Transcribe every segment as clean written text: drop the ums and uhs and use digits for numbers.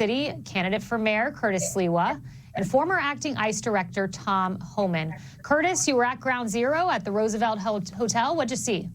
City candidate for mayor Curtis Sliwa and former acting ICE director Tom Homan. Curtis, you were at Ground Zero at the Roosevelt Hotel. What'd you see?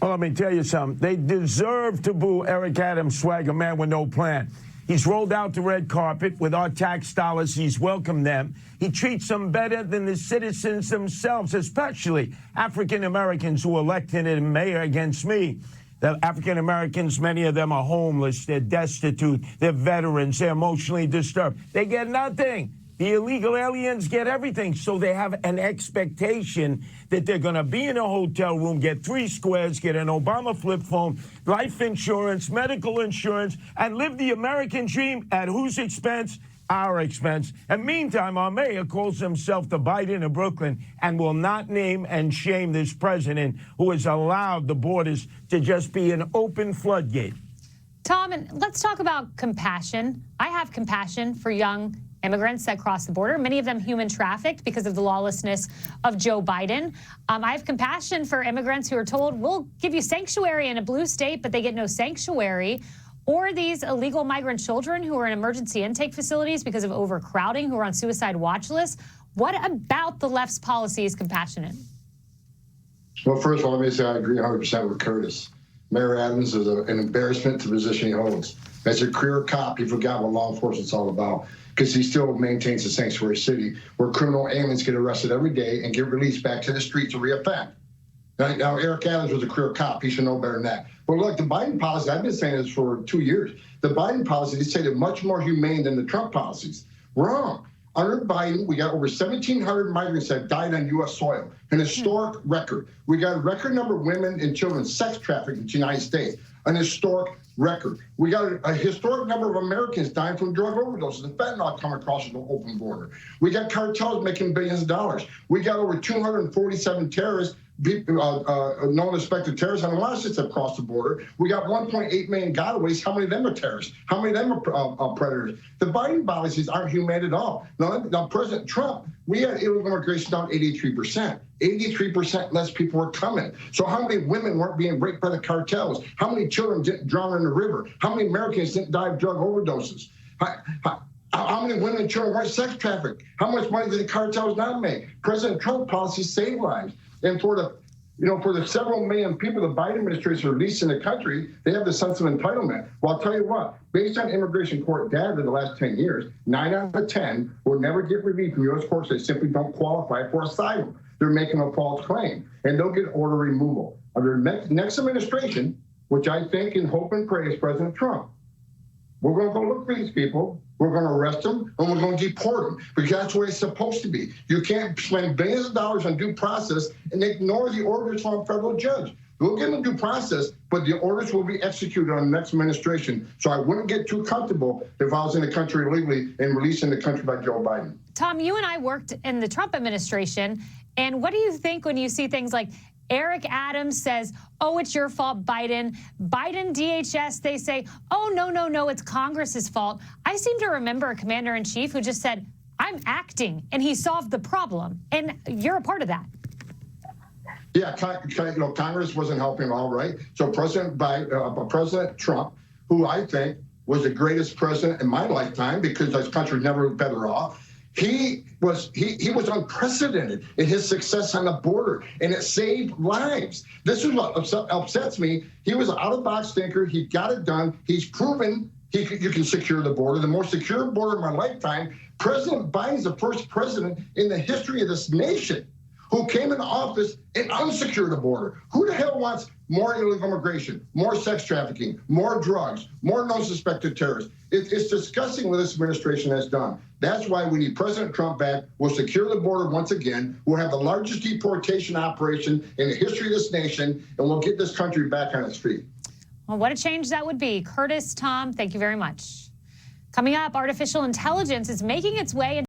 Well, let me tell you something. They deserve to boo Eric Adams' swagger man with no plan. He's rolled out the red carpet with our tax dollars. He's welcomed them. He treats them better than the citizens themselves, especially African Americans who elected him mayor against me. The African Americans, many of them are homeless, they're destitute, they're veterans, they're emotionally disturbed. They get nothing. The illegal aliens get everything. So they have an expectation that they're going to be in a hotel room, get 3 squares, get an Obama flip phone, life insurance, medical insurance, and live the American dream at whose expense? Our expense. And meantime, our mayor calls himself the Biden of Brooklyn and will not name and shame this president who has allowed the borders to just be an open floodgate. Tom, and let's talk about compassion. I have compassion for young immigrants that cross the border, many of them human trafficked because of the lawlessness of Joe Biden. I have compassion for immigrants who are told, we'll give you sanctuary in a blue state, but they get no sanctuary. Or these illegal migrant children who are in emergency intake facilities because of overcrowding, who are on suicide watch lists. What about the left's policy is compassionate? Well, first of all, let me say I agree 100% with Curtis. Mayor Adams is an embarrassment to the position he holds. As a career cop, he forgot what law enforcement's all about because he still maintains a sanctuary city where criminal aliens get arrested every day and get released back to the streets to reoffend. Now, Eric Adams was a career cop. He should know better than that. But look, the Biden policy, I've been saying this for 2 years. The Biden policy is stated much more humane than the Trump policies. Wrong. Under Biden, we got over 1,700 migrants that died on U.S. soil, an historic record. We got a record number of women and children sex trafficked in the United States, an historic record. We got a historic number of Americans dying from drug overdoses and fentanyl coming across the open border. We got cartels making billions of dollars. We got over 247 terrorists known as suspected terrorists on the last across the border. We got 1.8 million gotaways. How many of them are terrorists? How many of them are predators? The Biden policies aren't humane at all. Now President Trump, we had illegal immigration down 83%. 83% less people were coming. So how many women weren't being raped by the cartels? How many children didn't drown in the river? How many Americans didn't die of drug overdoses? How many women and children weren't sex trafficked? How much money did the cartels not make? President Trump's policies saved lives. And for the several million people the Biden administration released in the country, they have the sense of entitlement. Well, I'll tell you what, based on immigration court data in the last 10 years, 9 out of 10 will never get relief from U.S. courts. They simply don't qualify for asylum. They're making a false claim, and they'll get order removal. Under next administration, which I think and hope and pray is President Trump, we're going to go look for these people. We're going to arrest them, and we're going to deport them, because that's the way it's supposed to be. You can't spend billions of dollars on due process and ignore the orders from a federal judge. We'll give them due process, but the orders will be executed on the next administration. So I wouldn't get too comfortable if I was in the country illegally and released in the country by Joe Biden. Tom, you and I worked in the Trump administration, and what do you think when you see things like Eric Adams says, oh, it's your fault, Biden. Biden, DHS, they say, oh, no, it's Congress's fault. I seem to remember a commander-in-chief who just said, I'm acting, and he solved the problem. And you're a part of that. Yeah, Congress wasn't helping all right. So President Trump, who I think was the greatest president in my lifetime because this country never better off, he was unprecedented in his success on the border, and it saved lives. This is what upsets me. He was an out-of-the-box thinker. He got it done. He's proven you can secure the border, the most secure border in my lifetime. President Biden's the first president in the history of this nation who came into office and unsecured the border. Who the hell wants more illegal immigration, more sex trafficking, more drugs, more non-suspected terrorists? It's disgusting what this administration has done. That's why we need President Trump back. We'll secure the border once again. We'll have the largest deportation operation in the history of this nation, and we'll get this country back on its feet. Well, what a change that would be. Curtis, Tom, thank you very much. Coming up, artificial intelligence is making its way into